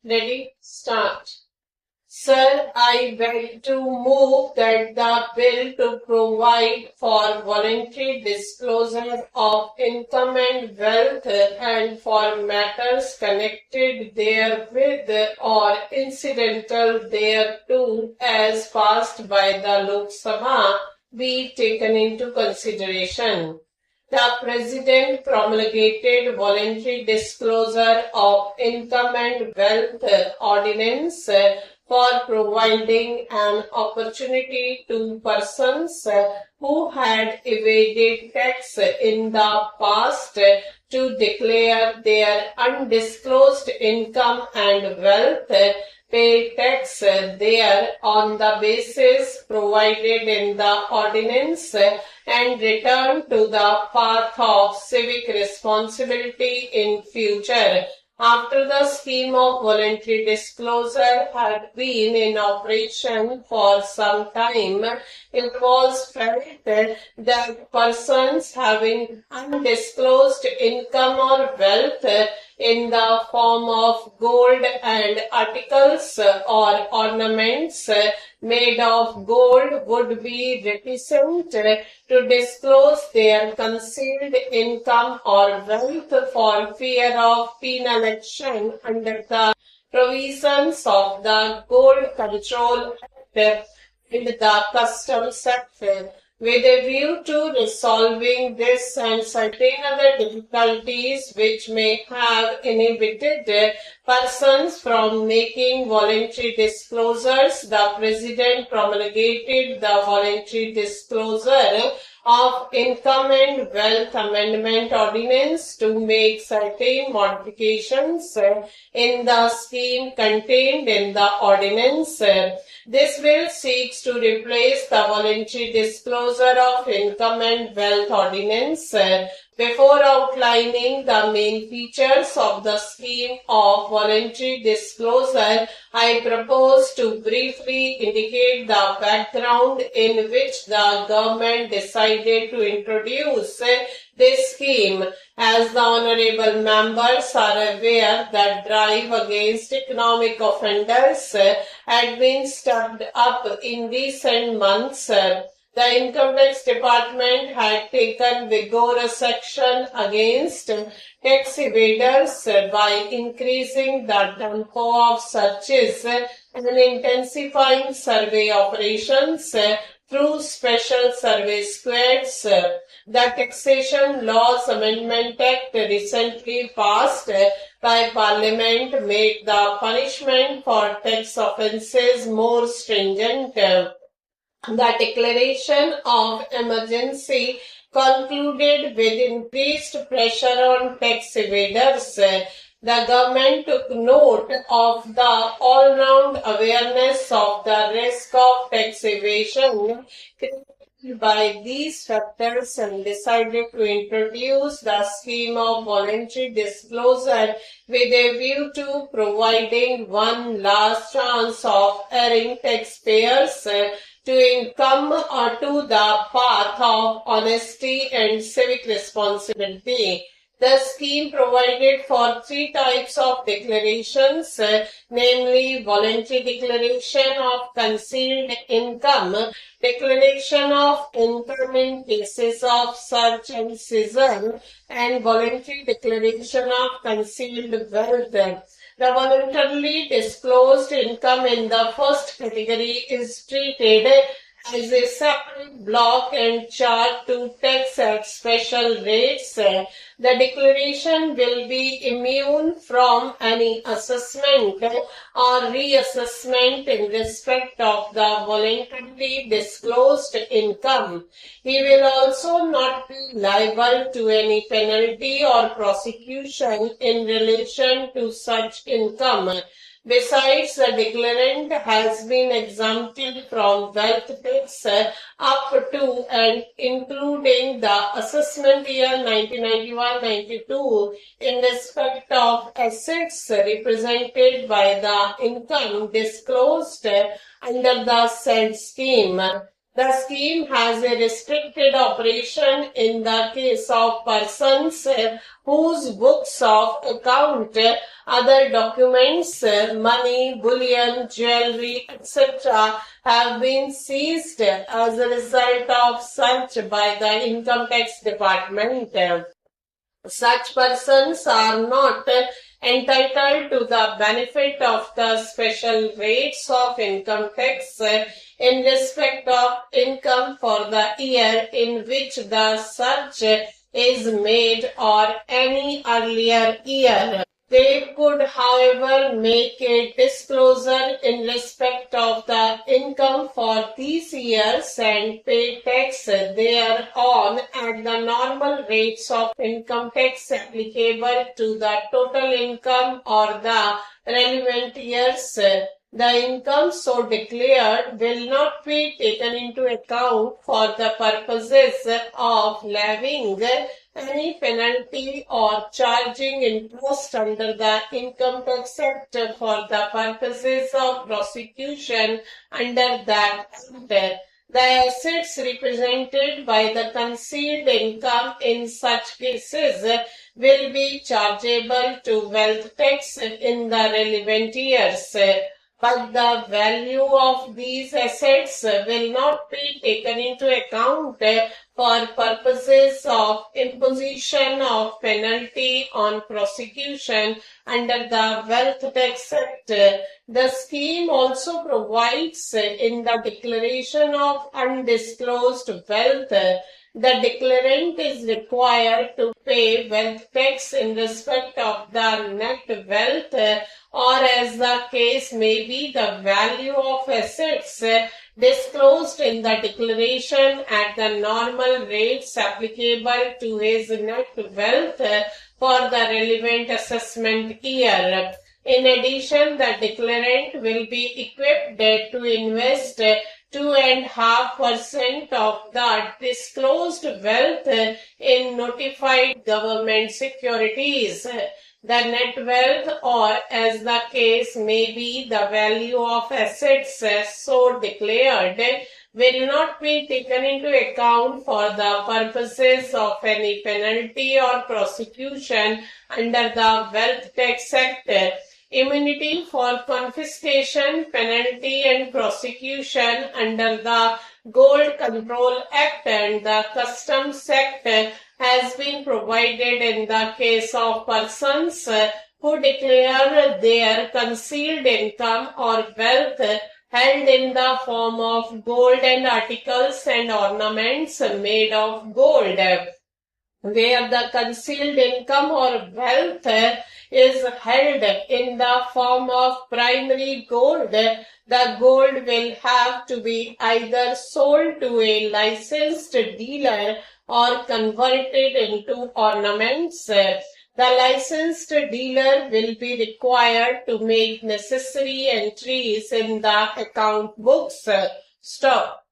Ready? Start. Sir, I beg to move that the bill to provide for voluntary disclosure of income and wealth and for matters connected therewith or incidental thereto as passed by the Lok Sabha be taken into consideration. The President promulgated Voluntary Disclosure of Income and Wealth Ordinance for providing an opportunity to persons who had evaded tax in the past to declare their undisclosed income and wealth, pay tax there on the basis provided in the ordinance, and return to the path of civic responsibility in future. After the scheme of voluntary disclosure had been in operation for some time, it was felt that persons having undisclosed income or wealth in the form of gold and articles or ornaments made of gold would be reticent to disclose their concealed income or wealth for fear of penal action under the provisions of the Gold Control Act and the Customs Act. With a view to resolving this and certain other difficulties which may have inhibited persons from making voluntary disclosures, the President promulgated the Voluntary Disclosure of Income and Wealth Amendment Ordinance to make certain modifications in the scheme contained in the ordinance. This bill seeks to replace the Voluntary Disclosure of Income and Wealth Ordinance. Before outlining the main features of the scheme of voluntary disclosure, I propose to briefly indicate the background in which the government decided to introduce this scheme. As the honorable members are aware, that drive against economic offenders had been stepped up in recent months. The Income Tax Department had taken vigorous action against tax evaders by increasing the tempo of searches and intensifying survey operations through special survey squads. The Taxation Laws Amendment Act recently passed by Parliament made the punishment for tax offences more stringent. The declaration of emergency concluded with increased pressure on tax evaders. The government took note of the all-round awareness of the risk of tax evasion created by these factors and decided to introduce the scheme of voluntary disclosure with a view to providing one last chance of erring taxpayers to come to the path of honesty and civic responsibility. The scheme provided for three types of declarations, namely voluntary declaration of concealed income, declaration of income in cases of search and seizure, and voluntary declaration of concealed wealth. The voluntarily disclosed income in the first category is treated as a separate block and charged to tax at special rates. The declaration will be immune from any assessment or reassessment in respect of the voluntarily disclosed income. He will also not be liable to any penalty or prosecution in relation to such income. Besides, the declarant has been exempted from wealth tax up to and including the assessment year 1991-92 in respect of assets represented by the income disclosed under the said scheme. The scheme has a restricted operation in the case of persons whose books of account, other documents, money, bullion, jewelry, etc. have been seized as a result of search by the Income Tax Department. Such persons are not entitled to the benefit of the special rates of income tax in respect of income for the year in which the search is made or any earlier year. They could, however, make a disclosure in respect of the income for these years and pay tax thereon at the normal rates of income tax applicable to the total income or the relevant years. The income so declared will not be taken into account for the purposes of levying any penalty or charging interest under the Income Tax Act for the purposes of prosecution under that Act. The assets represented by the concealed income in such cases will be chargeable to wealth tax in the relevant years. But the value of these assets will not be taken into account for purposes of imposition of penalty on prosecution under the Wealth Tax Act. The scheme also provides in the declaration of undisclosed wealth, the declarant is required to pay wealth tax in respect of the net wealth or, as the case may be, the value of assets disclosed in the declaration at the normal rates applicable to his net wealth for the relevant assessment year. In addition, the declarant will be equipped to invest 2.5% of the disclosed wealth in notified government securities. The net wealth, or as the case may be, the value of assets so declared, will not be taken into account for the purposes of any penalty or prosecution under the Wealth Tax Act. Immunity for confiscation, penalty and prosecution under the Gold Control Act and the Customs Act has been provided in the case of persons who declare their concealed income or wealth held in the form of gold and articles and ornaments made of gold. Where the concealed income or wealth is held in the form of primary gold, the gold will have to be either sold to a licensed dealer or converted into ornaments. The licensed dealer will be required to make necessary entries in the account books. Stop.